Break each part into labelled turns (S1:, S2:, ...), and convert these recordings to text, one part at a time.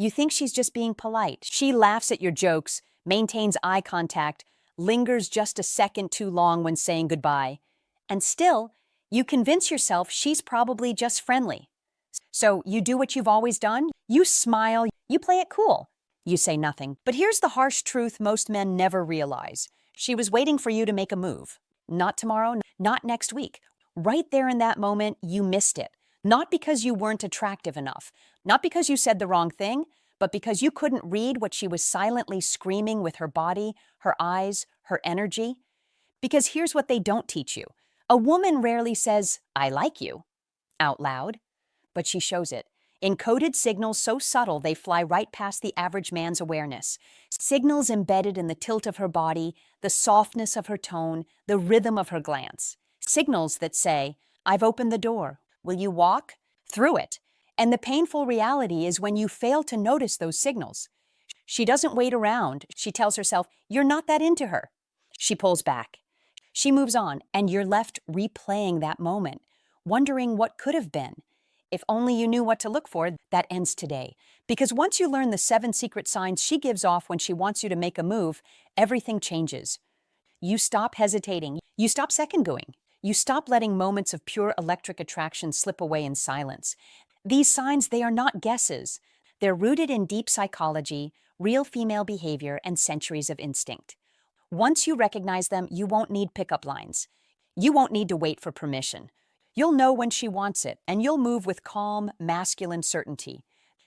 S1: You think she's just being polite. She laughs at your jokes, maintains eye contact, lingers just a second too long when saying goodbye. And still, you convince yourself she's probably just friendly. So you do what you've always done. You smile, you play it cool. You say nothing. But here's the harsh truth most men never realize. She was waiting for you to make a move. Not tomorrow, not next week. Right there in that moment, you missed it. Not because you weren't attractive enough, not because you said the wrong thing, but because you couldn't read what she was silently screaming with her body, her eyes, her energy. Because here's what they don't teach you. A woman rarely says, "I like you," out loud, but she shows it. In coded signals so subtle they fly right past the average man's awareness. Signals embedded in the tilt of her body, the softness of her tone, the rhythm of her glance. Signals that say, "I've opened the door. Will you walk?" Through it. And the painful reality is when you fail to notice those signals. She doesn't wait around. She tells herself, "You're not that into her." She pulls back. She moves on, and you're left replaying that moment, wondering what could have been. If only you knew what to look for. That ends today. Because once you learn the 7 secret signs she gives off when she wants you to make a move, everything changes. You stop hesitating. You stop second-guessing. You stop letting moments of pure electric attraction slip away in silence. These signs, they are not guesses. They're rooted in deep psychology, real female behavior, and centuries of instinct. Once you recognize them, you won't need pickup lines. You won't need to wait for permission. You'll know when she wants it, and you'll move with calm, masculine certainty.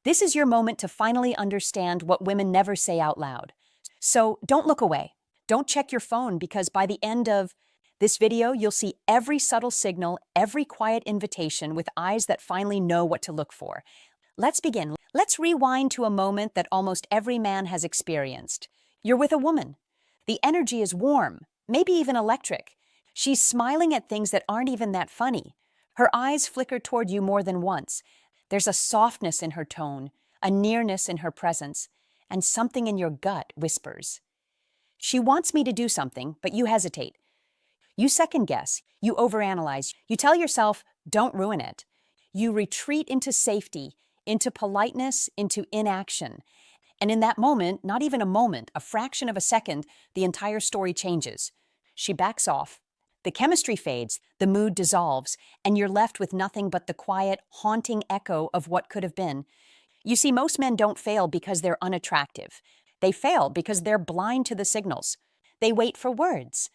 S1: This is your moment to finally understand what women never say out loud. So don't look away. Don't check your phone, because by the end of this video, you'll see every subtle signal, every quiet invitation with eyes that finally know what to look for. Let's begin. Let's rewind to a moment that almost every man has experienced. You're with a woman. The energy is warm, maybe even electric. She's smiling at things that aren't even that funny. Her eyes flicker toward you more than once. There's a softness in her tone, a nearness in her presence, and something in your gut whispers. She wants me to do something, but you hesitate. You second guess, you overanalyze, you tell yourself, "Don't ruin it." You retreat into safety, into politeness, into inaction. And in that moment, not even a moment, a fraction of a second, the entire story changes. She backs off. The chemistry fades, the mood dissolves, and you're left with nothing but the quiet, haunting echo of what could have been. You see, most men don't fail because they're unattractive. They fail because they're blind to the signals. They wait for words.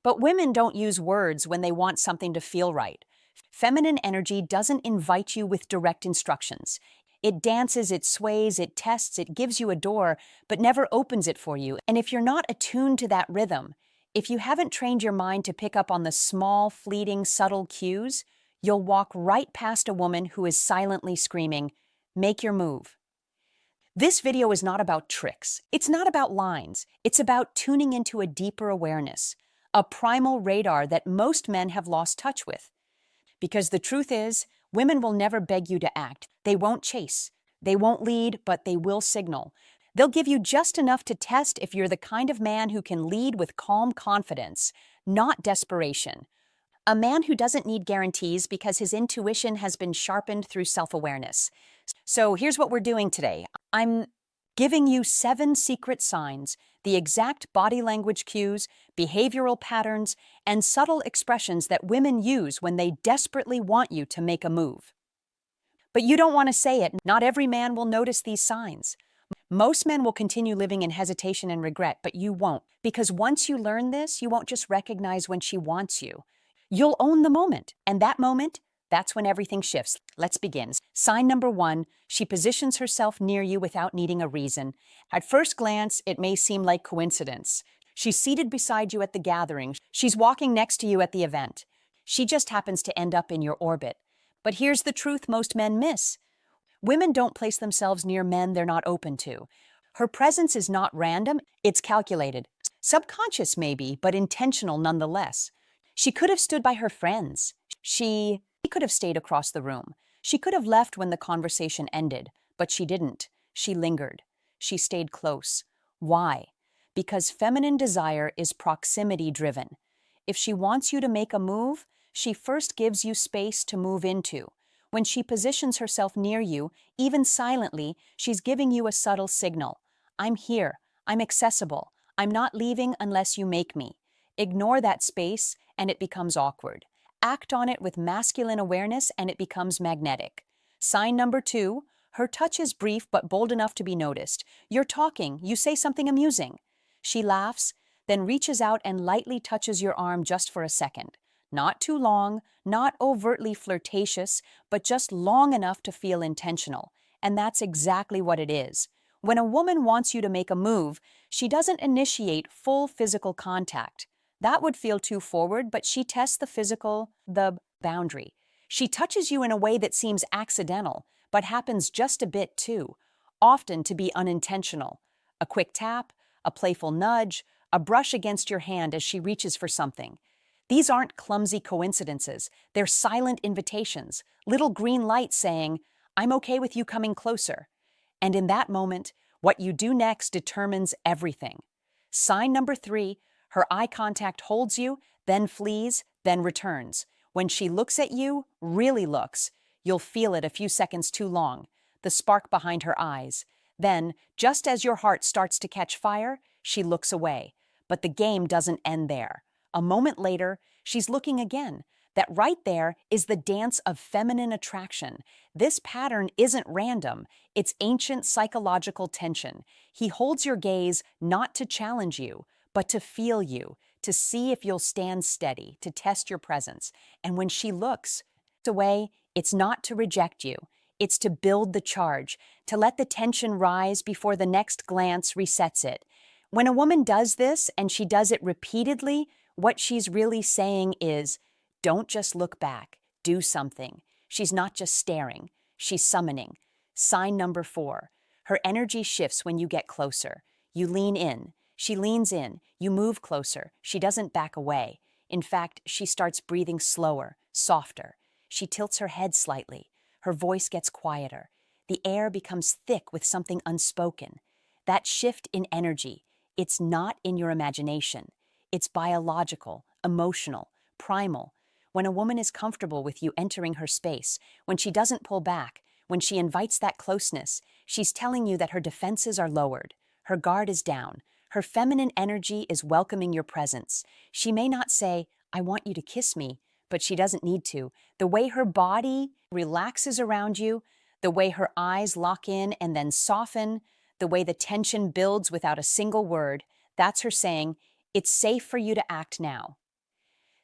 S1: But women don't use words when they want something to feel right. Feminine energy doesn't invite you with direct instructions. It dances, it sways, it tests, it gives you a door, but never opens it for you. And if you're not attuned to that rhythm, if you haven't trained your mind to pick up on the small, fleeting, subtle cues, you'll walk right past a woman who is silently screaming, "Make your move." This video is not about tricks. It's not about lines. It's about tuning into a deeper awareness, a primal radar that most men have lost touch with. Because the truth is, women will never beg you to act. They won't chase. They won't lead, but they will signal. They'll give you just enough to test if you're the kind of man who can lead with calm confidence, not desperation. A man who doesn't need guarantees because his intuition has been sharpened through self-awareness. So here's what we're doing today. I'm giving you 7 secret signs, the exact body language cues, behavioral patterns, and subtle expressions that women use when they desperately want you to make a move. But you don't want to say it. Not every man will notice these signs. Most men will continue living in hesitation and regret, but you won't. Because once you learn this, you won't just recognize when she wants you. You'll own the moment. And that moment, that's when everything shifts. Let's begin. Sign number 1, she positions herself near you without needing a reason. At first glance, it may seem like coincidence. She's seated beside you at the gathering. She's walking next to you at the event. She just happens to end up in your orbit. But here's the truth most men miss. Women don't place themselves near men they're not open to. Her presence is not random, it's calculated. Subconscious maybe, but intentional nonetheless. She could have stood by her friends. She could have stayed across the room. She could have left when the conversation ended, but she didn't. She lingered. She stayed close. Why? Because feminine desire is proximity-driven. If she wants you to make a move, she first gives you space to move into. When she positions herself near you, even silently, she's giving you a subtle signal. I'm here. I'm accessible. I'm not leaving unless you make me. Ignore that space, and it becomes awkward. Act on it with masculine awareness, and it becomes magnetic. Sign number 2, her touch is brief but bold enough to be noticed. You're talking, you say something amusing. She laughs, then reaches out and lightly touches your arm just for a second. Not too long, not overtly flirtatious, but just long enough to feel intentional. And that's exactly what it is. When a woman wants you to make a move, she doesn't initiate full physical contact. That would feel too forward, but she tests the boundary. She touches you in a way that seems accidental, but happens just a bit too, often to be unintentional. A quick tap, a playful nudge, a brush against your hand as she reaches for something. These aren't clumsy coincidences. They're silent invitations, little green lights saying, I'm okay with you coming closer. And in that moment, what you do next determines everything. Sign number 3, her eye contact holds you, then flees, then returns. When she looks at you, really looks, you'll feel it a few seconds too long, the spark behind her eyes. Then, just as your heart starts to catch fire, she looks away. But the game doesn't end there. A moment later, she's looking again. That right there is the dance of feminine attraction. This pattern isn't random. It's ancient psychological tension. He holds your gaze not to challenge you, but to feel you, to see if you'll stand steady, to test your presence. And when she looks away, it's not to reject you. It's to build the charge, to let the tension rise before the next glance resets it. When a woman does this, and she does it repeatedly, what she's really saying is, don't just look back, do something. She's not just staring, she's summoning. Sign number 4, her energy shifts when you get closer. You lean in, she leans in, you move closer, she doesn't back away. In fact, she starts breathing slower, softer. She tilts her head slightly, her voice gets quieter. The air becomes thick with something unspoken. That shift in energy, it's not in your imagination. It's biological, emotional, primal. When a woman is comfortable with you entering her space, when she doesn't pull back, when she invites that closeness, she's telling you that her defenses are lowered, her guard is down, her feminine energy is welcoming your presence. She may not say, I want you to kiss me, but she doesn't need to. The way her body relaxes around you, the way her eyes lock in and then soften, the way the tension builds without a single word, that's her saying, it's safe for you to act now.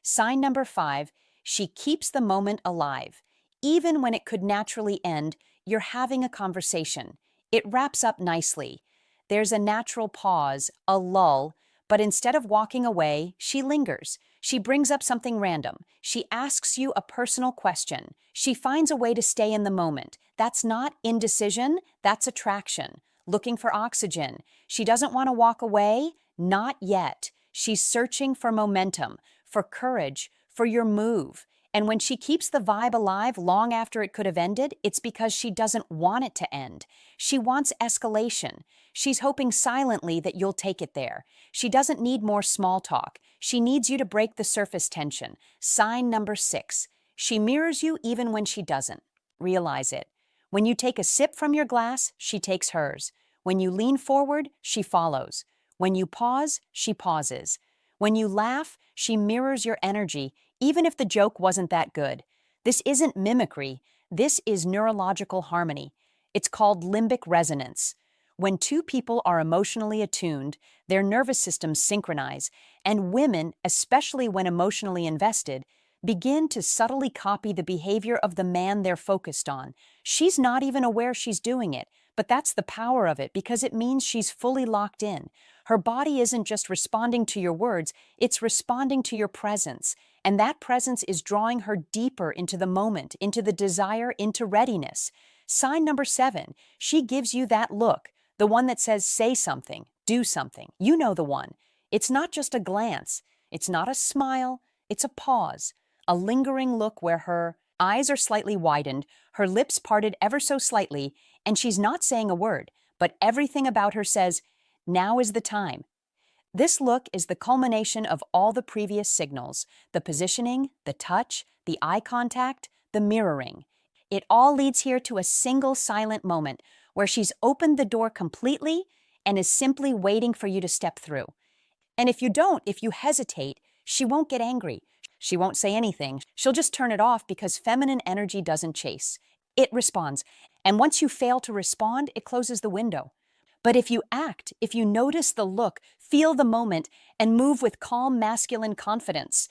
S1: Sign number 5, she keeps the moment alive. Even when it could naturally end, you're having a conversation. It wraps up nicely. There's a natural pause, a lull, but instead of walking away, she lingers. She brings up something random. She asks you a personal question. She finds a way to stay in the moment. That's not indecision, that's attraction. Looking for oxygen. She doesn't want to walk away, not yet. She's searching for momentum, for courage, for your move. And when she keeps the vibe alive long after it could have ended, it's because she doesn't want it to end. She wants escalation. She's hoping silently that you'll take it there. She doesn't need more small talk. She needs you to break the surface tension. Sign number 6. She mirrors you even when she doesn't. Realize it. When you take a sip from your glass, she takes hers. When you lean forward, she follows. When you pause, she pauses. When you laugh, she mirrors your energy, even if the joke wasn't that good. This isn't mimicry. This is neurological harmony. It's called limbic resonance. When two people are emotionally attuned, their nervous systems synchronize, and women, especially when emotionally invested, begin to subtly copy the behavior of the man they're focused on. She's not even aware she's doing it, but that's the power of it because it means she's fully locked in. Her body isn't just responding to your words, it's responding to your presence. And that presence is drawing her deeper into the moment, into the desire, into readiness. Sign number 7, she gives you that look, the one that says, say something, do something. You know the one. It's not just a glance. It's not a smile. It's a pause, a lingering look where her eyes are slightly widened, her lips parted ever so slightly, and she's not saying a word, but everything about her says, now is the time. This look is the culmination of all the previous signals, the positioning, the touch, the eye contact, the mirroring. It all leads here to a single silent moment where she's opened the door completely and is simply waiting for you to step through. And if you hesitate, she won't get angry. She won't say anything. She'll just turn it off because feminine energy doesn't chase. It responds. And once you fail to respond, it closes the window. But if you act, if you notice the look, feel the moment, and move with calm masculine confidence,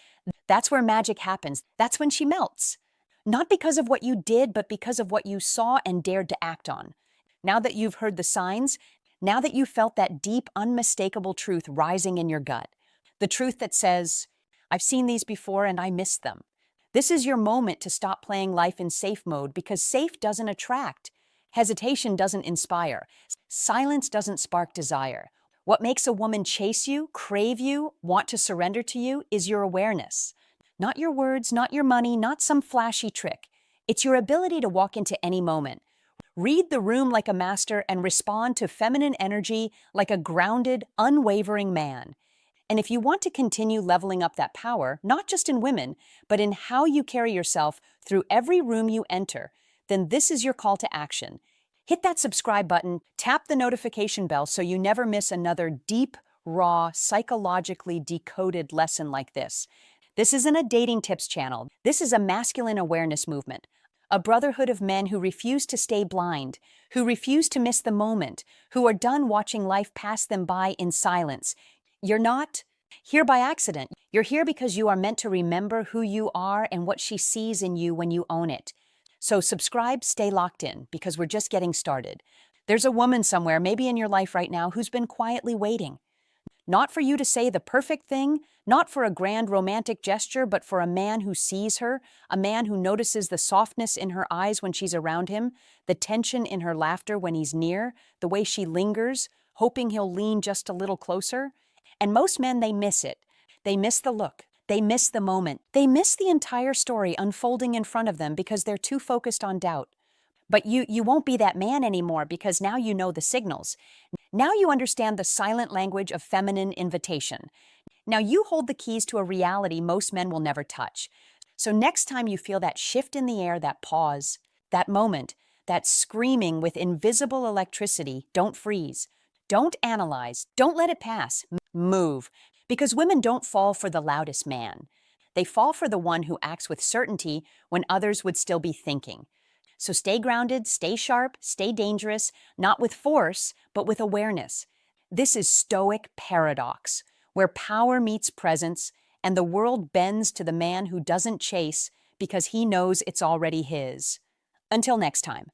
S1: that's where magic happens. That's when she melts. Not because of what you did, but because of what you saw and dared to act on. Now that you've heard the signs, now that you've felt that deep, unmistakable truth rising in your gut, the truth that says, I've seen these before and I missed them. This is your moment to stop playing life in safe mode because safe doesn't attract. Hesitation doesn't inspire. Silence doesn't spark desire. What makes a woman chase you, crave you, want to surrender to you is your awareness. Not your words, not your money, not some flashy trick. It's your ability to walk into any moment. Read the room like a master and respond to feminine energy like a grounded, unwavering man. And if you want to continue leveling up that power, not just in women, but in how you carry yourself through every room you enter, then this is your call to action. Hit that subscribe button, tap the notification bell so you never miss another deep, raw, psychologically decoded lesson like this. This isn't a dating tips channel. This is a masculine awareness movement. A brotherhood of men who refuse to stay blind, who refuse to miss the moment, who are done watching life pass them by in silence. You're not here by accident. You're here because you are meant to remember who you are and what she sees in you when you own it. So subscribe, stay locked in, because we're just getting started. There's a woman somewhere, maybe in your life right now, who's been quietly waiting. Not for you to say the perfect thing, not for a grand romantic gesture, but for a man who sees her, a man who notices the softness in her eyes when she's around him, the tension in her laughter when he's near, the way she lingers, hoping he'll lean just a little closer. And most men, they miss it. They miss the look. They miss the moment. They miss the entire story unfolding in front of them because they're too focused on doubt. But you won't be that man anymore because now you know the signals. Now you understand the silent language of feminine invitation. Now you hold the keys to a reality most men will never touch. So next time you feel that shift in the air, that pause, that moment, that screaming with invisible electricity, don't freeze. Don't analyze. Don't let it pass. Move. Because women don't fall for the loudest man. They fall for the one who acts with certainty when others would still be thinking. So stay grounded, stay sharp, stay dangerous, not with force, but with awareness. This is Stoic paradox, where power meets presence and the world bends to the man who doesn't chase because he knows it's already his. Until next time.